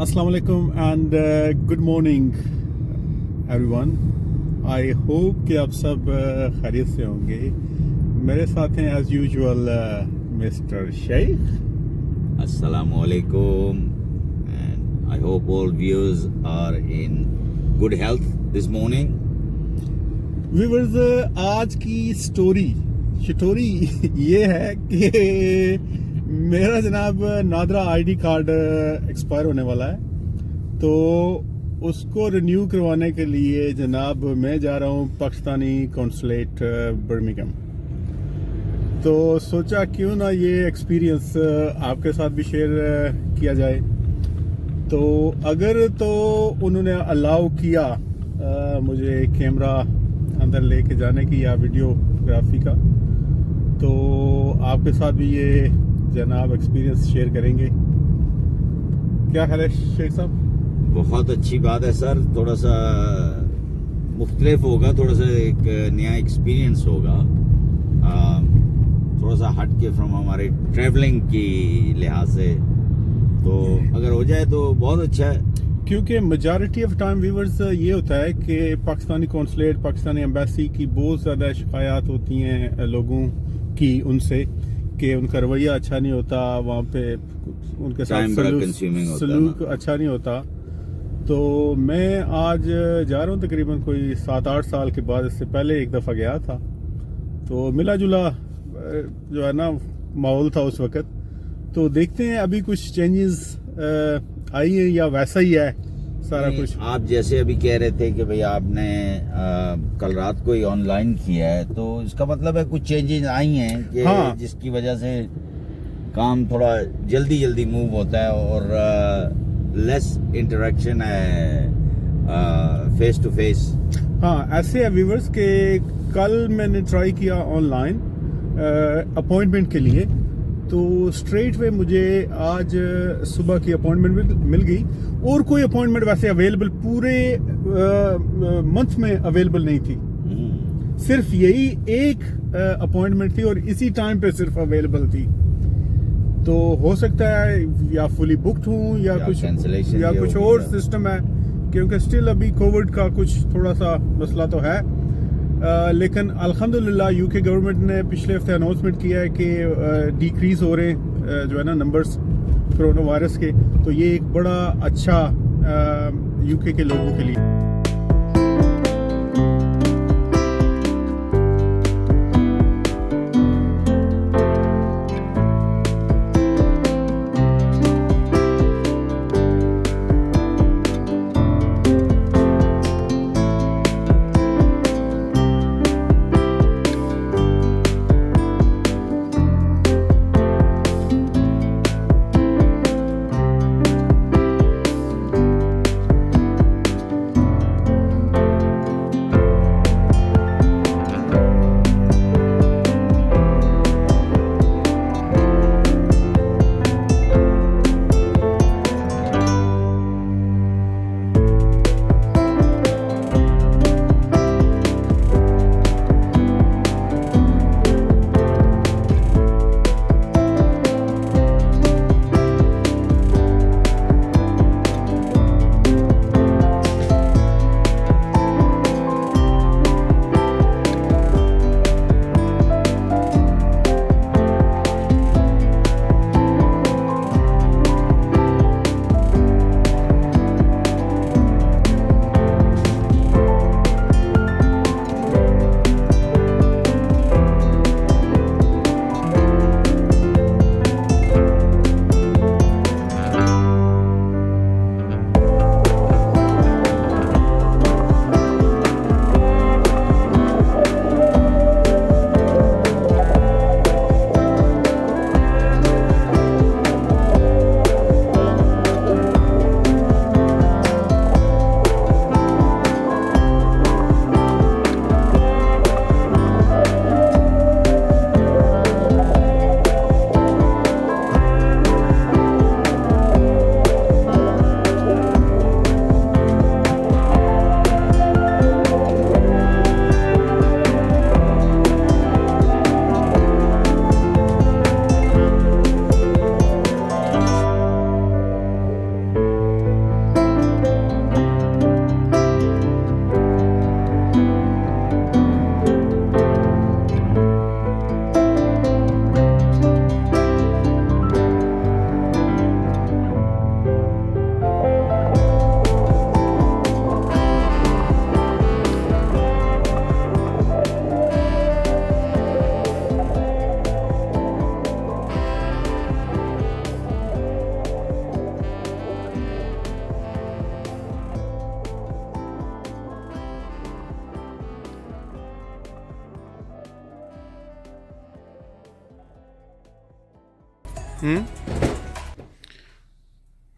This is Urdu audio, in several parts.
السلام علیکم and good morning every one. I hope کہ آپ سب خیریت سے ہوں گے. میرے ساتھ ہیں ایز یوزول مسٹر شیخ. السلام علیکم and I hope all viewers are in good health this morning. Viewers آج کی اسٹوری یہ ہے کہ میرا جناب NADRA I D card expire ہونے والا ہے, تو اس کو رینیو کروانے کے لیے جناب میں جا رہا ہوں پاکستانی کونسولیٹ برمنگھم. تو سوچا کیوں نہ یہ ایکسپیرینس آپ کے ساتھ بھی شیئر کیا جائے. تو اگر تو انہوں نے الاؤ کیا مجھے کیمرہ اندر لے کے جانے کی یا ویڈیوگرافی کا, تو آپ کے ساتھ بھی یہ جناب ایکسپیرینس شیئر کریں گے. کیا خیال ہے شیخ صاحب؟ بہت اچھی بات ہے سر. تھوڑا سا مختلف ہوگا, تھوڑا سا ایک نیا ایکسپیرینس ہوگا, تھوڑا سا ہٹ کے فرام ہمارے ٹریولنگ کی لحاظ سے. تو اگر ہو جائے تو بہت اچھا ہے, کیونکہ میجارٹی آف ٹائم ویورز یہ ہوتا ہے کہ پاکستانی کونسولیٹ, پاکستانی ایمبیسی کی بہت زیادہ شکایات ہوتی ہیں لوگوں کی ان سے کہ ان کا رویہ اچھا نہیں ہوتا, وہاں پہ ان کے ساتھ سلوک اچھا نہیں ہوتا. تو میں آج جا رہا ہوں تقریباً کوئی 7-8 سال کے بعد. اس سے پہلے ایک دفعہ گیا تھا, تو ملا جلا جو ہے نا ماحول تھا اس وقت. تو دیکھتے ہیں ابھی کچھ چینجز آئی ہیں یا ویسا ہی ہے سارا کچھ. آپ جیسے ابھی کہہ رہے تھے کہ بھئی آپ نے کل رات کو ہی آن لائن کیا ہے, تو اس کا مطلب ہے کچھ چینجز آئی ہیں کہ جس کی وجہ سے کام تھوڑا جلدی موو ہوتا ہے اور لیس انٹریکشن ہے فیس ٹو فیس. ہاں ایسے ہے ویورز کہ کل میں نے ٹرائی کیا آن لائن اپوائنٹمنٹ کے لیے, تو اسٹریٹ وے مجھے آج صبح کی اپوائنٹمنٹ مل گئی, اور کوئی اپوائنٹمنٹ ویسے اویلیبل پورے منتھ میں اویلیبل نہیں تھی. صرف یہی ایک اپوائنٹمنٹ تھی اور اسی ٹائم پہ صرف اویلیبل تھی. تو ہو سکتا ہے یا فلی بکڈ ہوں یا کچھ اور سسٹم ہے, کیونکہ اسٹل ابھی کووڈ کا کچھ تھوڑا سا مسئلہ تو ہے. لیکن الحمدللہ یو کے گورنمنٹ نے پچھلے ہفتے اناؤنسمنٹ کیا ہے کہ ڈیکریز ہو رہے ہیں جو ہے نا نمبرز کرونا وائرس کے. تو یہ ایک بڑا اچھا یو کے لوگوں کے لیے.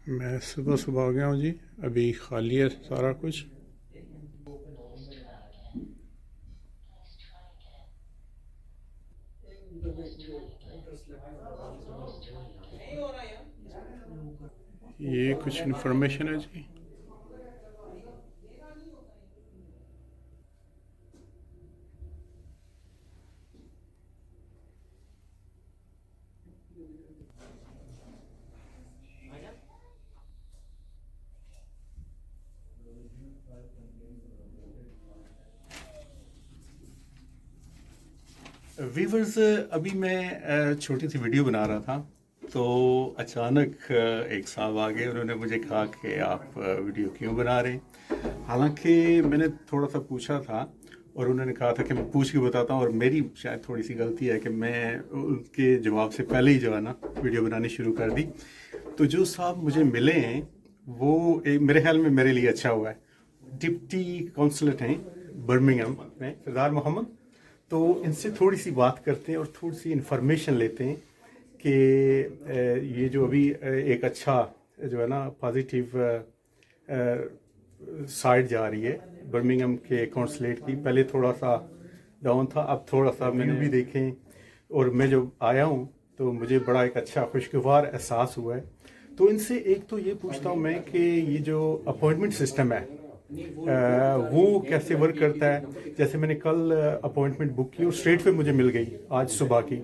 میں صبح صبح آ گیا ہوں جی, ابھی خالی ہے سارا کچھ. یہ کچھ انفارمیشن ہے جی. ویورز, ابھی میں چھوٹی سی ویڈیو بنا رہا تھا تو اچانک ایک صاحب آ گئے, انہوں نے مجھے کہا کہ آپ ویڈیو کیوں بنا رہے ہیں. حالانکہ میں نے تھوڑا سا پوچھا تھا اور انہوں نے کہا تھا کہ میں پوچھ کے بتاتا ہوں, اور میری شاید تھوڑی سی غلطی ہے کہ میں ان کے جواب سے پہلے ہی جو ہے نا ویڈیو بنانی شروع کر دی. تو جو صاحب مجھے ملے ہیں وہ میرے خیال میں میرے لیے اچھا ہوا ہے. ڈپٹی کونسلٹ ہیں برمنگھم میں, سردار محمد. تو ان سے تھوڑی سی بات کرتے ہیں اور تھوڑی سی انفارمیشن لیتے ہیں کہ یہ جو ابھی ایک اچھا جو ہے نا پازیٹیو سائڈ جا رہی ہے برمنگھم کے کونسلیٹ کی. پہلے تھوڑا سا ڈاؤن تھا, اب تھوڑا سا میں نے بھی دیکھیں, اور میں جو آیا ہوں تو مجھے بڑا ایک اچھا خوشگوار احساس ہوا ہے. تو ان سے ایک تو یہ پوچھتا ہوں میں کہ یہ جو اپوائنٹمنٹ سسٹم ہے وہ کیسے ورک کرتا ہے. جیسے میں نے کل اپوائنٹمنٹ بک کی اور اسٹریٹ پہ مجھے مل گئی آج صبح کی.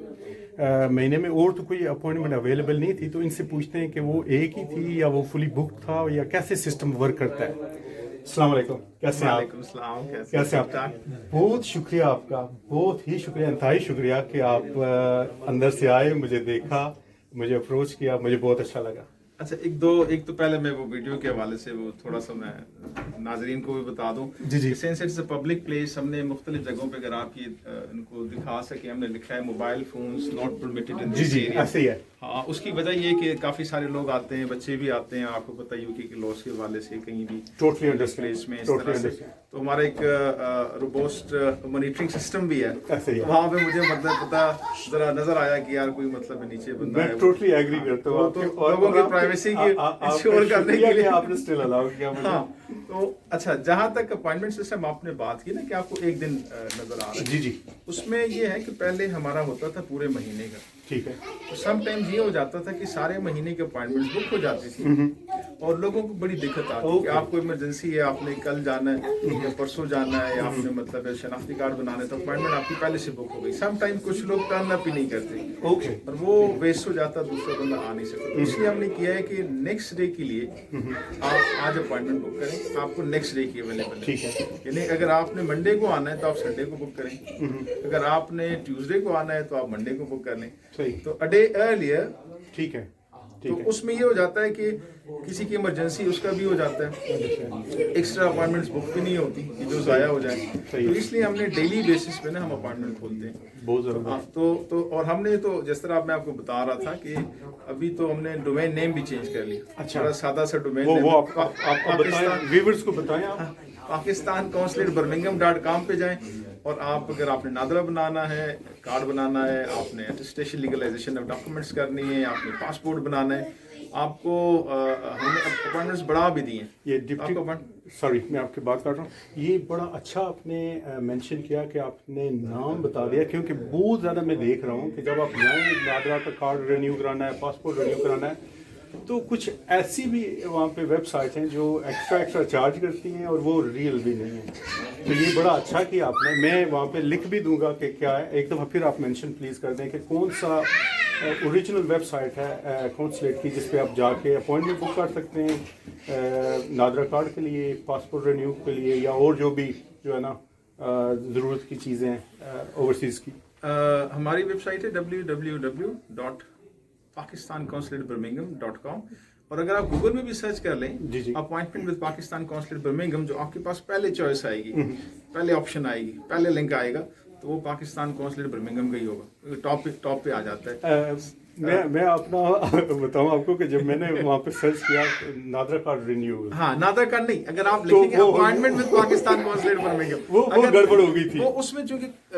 مہینے میں اور تو کوئی اپوائنٹمنٹ اویلیبل نہیں تھی, تو ان سے پوچھتے ہیں کہ وہ ایک ہی تھی یا وہ فلی بک تھا, یا کیسے سسٹم ورک کرتا ہے. السلام علیکم, کیسے ہیں آپ؟ وعلیکم السلام, کیسے آپ؟ بہت شکریہ آپ کا, بہت ہی شکریہ, انتہائی شکریہ کہ آپ اندر سے آئے, مجھے دیکھا, مجھے اپروچ کیا, مجھے بہت اچھا لگا. اچھا, ایک تو پہلے میں وہ ویڈیو کے حوالے سے وہ تھوڑا سا میں ناظرین کو بھی بتا دوں. جی since it's a public place, ہم نے مختلف جگہوں پہ اگر آپ یہ ان کو دکھا سکیں, ہم نے لکھا ہے mobile phones not permitted in this area. ایسے ہی ہے. ہاں, اس کی وجہ یہ کہ کافی سارے لوگ آتے ہیں, بچے بھی آتے ہیں, آپ کو پتہ ہی ہوگی کہ لاس کے حوالے سے کہیں بھی پلیس میں اس طرح سے. تو ہمارا ایک روبوسٹ مانیٹرنگ سسٹم بھی ہے, وہاں پہ مجھے مطلب پتا ذرا نظر آیا کہ یار کوئی مطلب نیچے بندہ ہے. میں ٹوٹلی ایگری کرتا ہوں, تو لوگوں کی پرائیویسی کی انشور کرنے کے لیے آپ نے اسٹل الاؤ کیا. ہاں, تو اچھا, جہاں تک اپوائنٹمنٹ سسٹم آپ نے بات کی نا کہ آپ کو ایک دن نظر آ رہا ہے, جی, اس میں یہ ہے کہ پہلے ہمارا ہوتا تھا پورے مہینے کا. ٹھیک ہے. سم ٹائمز یہ ہو جاتا تھا کہ سارے مہینے کے اپوائنٹمنٹ بک ہو جاتی تھی, اور لوگوں کو بڑی دقت آتی کہ آپ کو ایمرجنسی ہے, آپ نے کل جانا ہے یا پرسوں جانا ہے, یا آپ نے مطلب شناختی کارڈ بنانا ہے, تو اپوائنٹمنٹ آپ کی پہلے سے بک ہو گئی. سم ٹائم کچھ لوگ ٹرن اپ ہی نہیں کرتے, اور وہ ویسٹ ہو جاتا, دوسرا بندہ آ نہیں سکتا. اس لیے ہم نے کیا ہے کہ نیکسٹ ڈے کے لیے آپ آج اپوائنٹمنٹ بک کریں, آپ کو نیکسٹ ڈے کی اویلیبل ہے. یعنی اگر آپ نے منڈے کو آنا ہے تو آپ سنڈے کو بک کریں, اگر آپ نے ٹیوزڈے کو آنا ہے تو آپ منڈے کو بک کر لیں. تو اے ڈے ارلیئر. ٹھیک ہے. تو اس میں یہ ہو جاتا ہے کہ کسی کی ایمرجنسی اس کا بھی ہو جاتا ہے, ایکسٹرا اپوائنٹمنٹس بک بھی نہیں ہوتی کہ جو ضائع ہو جائے. تو اس لیے ہم نے ڈیلی بیسس پہ نا ہم اپوائنٹمنٹ کھولتے ہیں. بہت ضرورت. تو اور ہم نے تو جس طرح میں آپ کو بتا رہا تھا کہ ابھی تو ہم نے ڈومین نیم بھی چینج کر لیا. اچھا, سادہ سا ڈومین نیم آپ بتائیں, ویورز کو بتائیں. پاکستان کونسلیٹ برمنگھم.com پہ جائیں, اور اگر آپ نے نادرا بنانا ہے, کارڈ بنانا ہے, آپ نے اٹیسٹیشن لیگلائزیشن آف ڈاکومنٹس کرنی ہے, آپ نے پاسپورٹ بنانا ہے, آپ کو ہم نے اپوائنٹمنٹس بڑھا بھی دی ہیں. یہ ڈپٹی, سوری میں آپ کی بات کر رہا ہوں, یہ بڑا اچھا آپ نے مینشن کیا کہ آپ نے نام بتا دیا, کیونکہ بہت زیادہ میں دیکھ رہا ہوں کہ جب آپ جائیں نادرا کا کارڈ رینیو کرانا ہے, پاسپورٹ رینیو کرانا ہے, تو کچھ ایسی بھی وہاں پہ ویب سائٹ ہیں جو ایکسٹرا چارج کرتی ہیں اور وہ ریئل بھی نہیں ہیں. تو یہ بڑا اچھا کیا آپ نے, میں وہاں پہ لکھ بھی دوں گا کہ کیا ہے. ایک دفعہ پھر آپ مینشن پلیز کر دیں کہ کون سا اوریجنل ویب سائٹ ہے کونسلیٹ کی جس پہ آپ جا کے اپوائنٹمنٹ بک کر سکتے ہیں نادرا کارڈ کے لیے, پاسپورٹ رینیو کے لیے, یا اور جو بھی جو ہے نا ضرورت کی چیزیں ہیں اوورسیز کی. ہماری ویب سائٹ ہے www.pakistankonsulateBirmingham.com, اور اگر آپ گوگل میں بھی سرچ کر لیں appointment with Pakistan consulate Birmingham, جو آپ کے پاس پہلے چوائس آئے گی, پہلے آپشن آئے گی, پہلے لنک آئے گا, تو وہ پاکستان کونسلیٹ برمنگھم کا ہی ہوگا, ٹاپ پہ آ جاتا ہے. میں اپنا بتاؤں آپ کو کہ جب میں نے وہاں پہ سرچ کیا نادرا کارڈ رینیو, ہاں نادرا کارڈ نہیں, اگر آپ لکھیں گے appointment with Pakistan consulate Birmingham, وہ گڑبڑ ہو گئی تھی. وہ اس میں چونکہ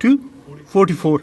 44।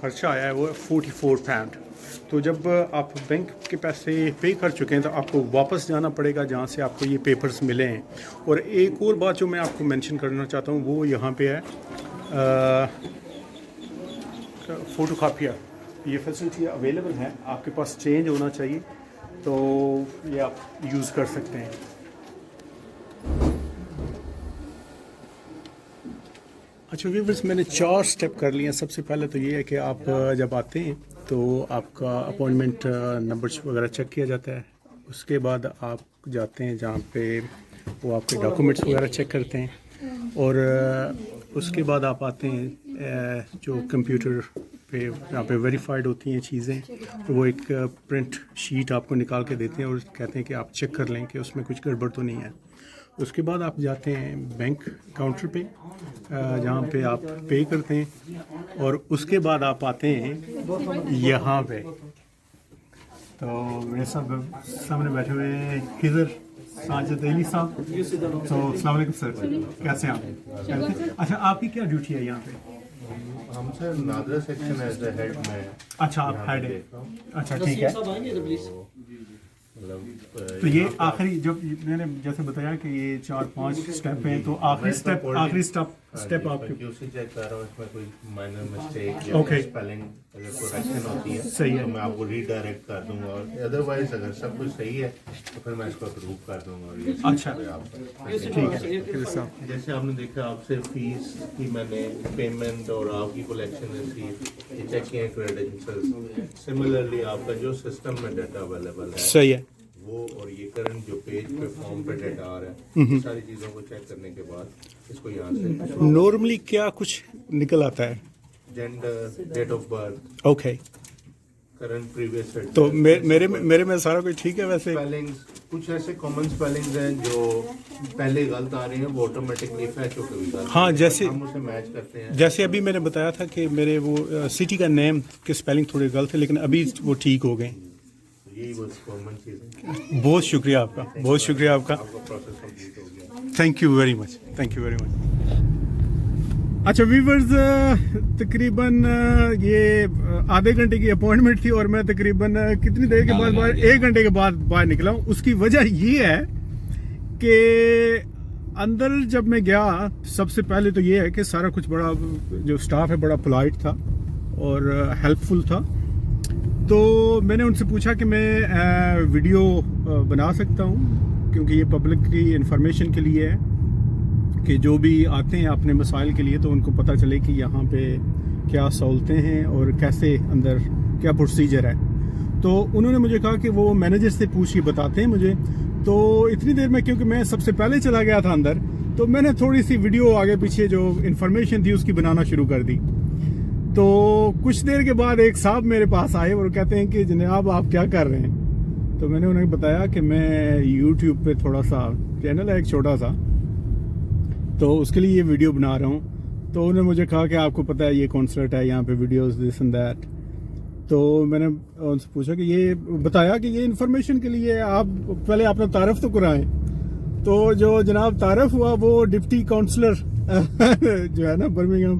خرچہ آیا ہے وہ 44 پاؤنڈ. تو جب آپ بینک کے پیسے پے کر چکے ہیں تو آپ کو واپس جانا پڑے گا جہاں سے آپ کو یہ پیپرز ملے ہیں. اور ایک اور بات جو میں آپ کو مینشن کرنا چاہتا ہوں وہ یہاں پہ ہے فوٹو کاپیہ. یہ فیسلٹی اویلیبل ہے, آپ کے پاس چینج ہونا چاہیے تو یہ آپ یوز کر سکتے ہیں. اچھا ویورز, میں نے 4 سٹیپ کر لیے ہیں. سب سے پہلے تو یہ ہے کہ آپ جب آتے ہیں تو آپ کا اپوائنٹمنٹ نمبر وغیرہ چیک کیا جاتا ہے. اس کے بعد آپ جاتے ہیں جہاں پہ وہ آپ کے ڈاکومنٹس وغیرہ چیک کرتے ہیں, اور اس کے بعد آپ آتے ہیں جو کمپیوٹر پہ یہاں پہ ویریفائڈ ہوتی ہیں چیزیں, تو وہ ایک پرنٹ شیٹ آپ کو نکال کے دیتے ہیں اور کہتے ہیں کہ آپ چیک کر لیں کہ اس میں کچھ گڑبڑ تو نہیں ہے. اس کے بعد آپ جاتے ہیں بینک کاؤنٹر پہ جہاں پہ آپ پے کرتے ہیں, اور اس کے بعد آپ آتے ہیں یہاں پہ. تو میرے سامنے بیٹھے ہوئے ہیں خضر ساجد علی صاحب. تو السلام علیکم سر, کیسے ہیں آپ؟ اچھا آپ کی کیا ڈیوٹی ہے یہاں پہ؟ ہم سے NADRA section as a head میں. اچھا آپ ہیڈ ہے, اچھا ٹھیک ہے. تو یہ آخری جو میں نے جیسے بتایا کہ یہ 4-5 سٹیپ ہیں, تو آخری سٹیپ آپ کے QC چیک کر رہا ہوں, اس میں کوئی مائنر مسٹیک یا اسپیلنگ اگر کوریکشن ہوتی ہے صحیح ہے تو میں آپ کو ری ڈائریکٹ کر دوں گا, اور ادروائز اگر سب کچھ صحیح ہے تو پھر میں اس کو اپروو کر دوں گا. اور یہ اچھا ٹھیک ہے. جیسے آپ نے دیکھا آپ سے فیس کی میں نے پیمنٹ اور آپ کی کلیکشن رسیپٹ یہ چیک کیے کریڈینشیلز. سملرلی آپ کا جو سسٹم میں ڈیٹا اویلیبل ہے صحیح ہے وہ, اور یہ کرنٹ جو پیج پہ فارم پہ ڈیٹا آ رہا ہے, ساری چیزوں کو چیک کرنے کے بعد اس کو یہاں سے نارملی کیا کچھ نکل آتا ہے؟ Gender, date of birth, okay. Current previous, تو میرے میں سارا کچھ ٹھیک ہے ویسے. اسپیلنگز کچھ ایسے کامن اسپیلنگز ہیں جو پہلے غلط آ رہے ہیں, وہ آٹومیٹکلی فیچ ہو کے بھی غلط. ہاں جیسے ہم اسے میچ کرتے ہیں. جیسے ابھی میں نے بتایا تھا کہ میرے وہ سٹی کا نیم کے اسپیلنگ تھوڑے غلط ہے, لیکن ابھی وہ ٹھیک ہو گئے. یہی بس کامن چیز ہے. بہت شکریہ آپ کا, بہت شکریہ آپ کا. آپ کا پروسیس کمپلیٹ ہو گیا. Thank you very much, thank you very much. اچھا ویورز, تقریباً یہ آدھے گھنٹے کی اپوائنٹمنٹ تھی اور میں تقریباً کتنی دیر کے بعد 1 گھنٹے کے بعد باہر نکلا ہوں. اس کی وجہ یہ ہے کہ اندر جب میں گیا سب سے پہلے تو یہ ہے کہ سارا کچھ بڑا جو اسٹاف ہے بڑا پولائٹ تھا اور ہیلپ فل تھا. تو میں نے ان سے پوچھا کہ میں ویڈیو بنا سکتا ہوں, کیونکہ یہ پبلک کی انفارمیشن کے لیے ہے کہ جو بھی آتے ہیں اپنے مسائل کے لیے تو ان کو پتہ چلے کہ یہاں پہ کیا سہولتیں ہیں اور کیسے اندر کیا پروسیجر ہے. تو انہوں نے مجھے کہا کہ وہ مینیجر سے پوچھ کے بتاتے ہیں مجھے. تو اتنی دیر میں کیونکہ میں سب سے پہلے چلا گیا تھا اندر, تو میں نے تھوڑی سی ویڈیو آگے پیچھے جو انفارمیشن تھی اس کی بنانا شروع کر دی. تو کچھ دیر کے بعد ایک صاحب میرے پاس آئے اور کہتے ہیں کہ جناب آپ کیا کر رہے ہیں؟ تو میں نے انہیں بتایا کہ میں یوٹیوب پہ تھوڑا سا چینل ہے ایک چھوٹا سا, تو اس کے لیے یہ ویڈیو بنا رہا ہوں. تو انہوں نے مجھے کہا کہ آپ کو پتہ ہے یہ کانسرٹ ہے یہاں پہ ویڈیوز دس اینڈ دیٹ. تو میں نے ان سے پوچھا کہ یہ بتایا کہ یہ انفارمیشن کے لیے آپ پہلے اپنا تعارف تو کرائیں. تو جو جناب تعارف ہوا وہ ڈپٹی کاؤنسلر جو ہے نا برمنگھم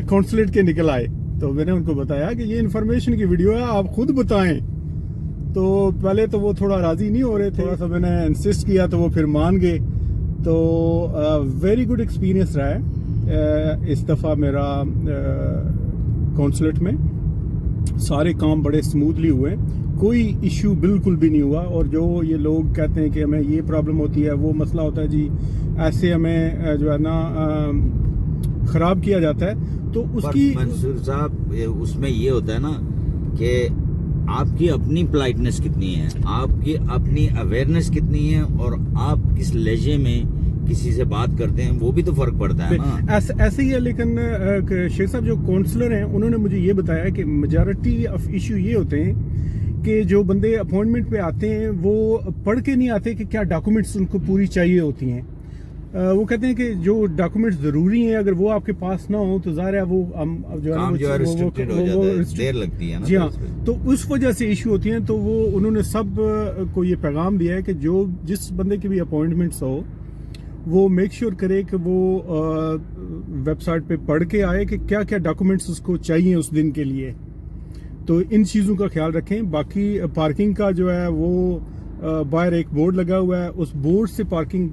کونسلیٹ کے نکل آئے. تو میں نے ان کو بتایا کہ یہ انفارمیشن کی ویڈیو ہے, آپ خود بتائیں. تو پہلے تو وہ تھوڑا راضی نہیں ہو رہے تھے, تھوڑا سا میں نے انسسٹ کیا تو وہ پھر مان گئے. تو ویری گڈ ایکسپیرینس رہا ہے اس دفعہ میرا کونسلیٹ میں. سارے کام بڑے اسموتھلی ہوئے, کوئی ایشو بالکل بھی نہیں ہوا. اور جو یہ لوگ کہتے ہیں کہ ہمیں یہ پرابلم ہوتی ہے وہ مسئلہ ہوتا ہے جی ایسے ہمیں جو ہے نا خراب کیا جاتا ہے, تو اس کی منصور صاحب اس میں یہ ہوتا ہے نا کہ آپ کی اپنی پلائٹنس کتنی ہے, آپ کی اپنی اویئرنیس کتنی ہے, اور آپ کس لہجے میں کسی سے بات کرتے ہیں وہ بھی تو فرق پڑتا ہے نا. ایسے ہی ہے. لیکن شیخ صاحب جو کونسلر ہیں انہوں نے مجھے یہ بتایا کہ میجارٹی آف ایشو یہ ہوتے ہیں کہ جو بندے اپوائنٹمنٹ پہ آتے ہیں وہ پڑھ کے نہیں آتے کہ کیا ڈاکومنٹس ان کو پوری چاہیے ہوتی ہیں. وہ کہتے ہیں کہ جو ڈاکومنٹس ضروری ہیں اگر وہ آپ کے پاس نہ ہو تو ظاہر ہے وہ جو ہے ریسٹرکٹڈ ہو جاتا ہے, دیر لگتی ہے نا. جی ہاں, تو اس وجہ سے ایشو ہوتی ہیں. تو وہ انہوں نے سب کو یہ پیغام دیا ہے کہ جو جس بندے کی بھی اپوائنٹمنٹس ہو وہ میک شیور کرے کہ وہ ویب سائٹ پہ پڑھ کے آئے کہ کیا کیا ڈاکومنٹس اس کو چاہیے اس دن کے لیے. تو ان چیزوں کا خیال رکھیں. باقی پارکنگ کا جو ہے وہ باہر ایک بورڈ لگا ہوا ہے, اس بورڈ سے پارکنگ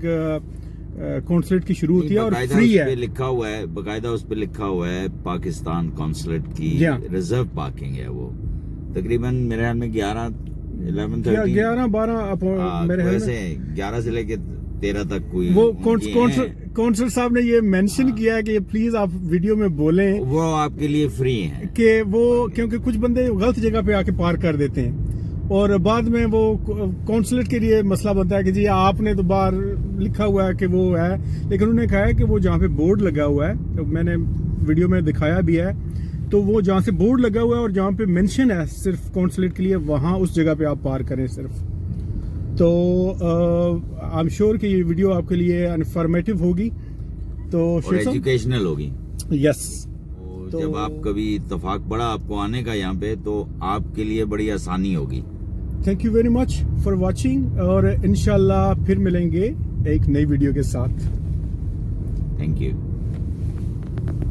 کونسلیٹ کی شروع ہوتی ہے اور فری ہے. لکھا ہوا ہے باقاعدہ, اس پہ لخا ہوا ہے پاکستان کونسلیٹ کی ریزرو پارکنگ ہے. وہ تقریباً میرے خیال میں 11-12 میرے خیال سے 11 سے لے کے 13 تک کوئی. وہ کونسل صاحب نے یہ مینشن کیا ہے کہ پلیز آپ ویڈیو میں بولیں وہ آپ کے لیے فری ہیں, کہ وہ کیونکہ کچھ بندے غلط جگہ پہ آ کے پارک کر دیتے ہیں اور بعد میں وہ کونسلیٹ کے لیے مسئلہ بنتا ہے کہ جی آپ نے تو باہر لکھا ہوا ہے کہ وہ ہے, لیکن انہوں نے کہا ہے کہ وہ جہاں پہ بورڈ لگا ہوا ہے, میں نے ویڈیو میں دکھایا بھی ہے, تو وہ جہاں سے بورڈ لگا ہوا ہے اور جہاں پہ مینشن ہے صرف کونسلیٹ کے لیے, وہاں اس جگہ پہ آپ پارک کریں صرف. تو آئی ایم شیور کہ یہ ویڈیو آپ کے لیے انفارمیٹیو ہوگی تو ایجوکیشنل ہوگی. یس, جب آپ کبھی اتفاق پڑا آپ کو آنے کا یہاں پہ تو آپ کے لیے بڑی آسانی ہوگی. Thank you very much for watching, اور انشاءاللہ پھر ملیں گے ایک نئی ویڈیو کے ساتھ. Thank you.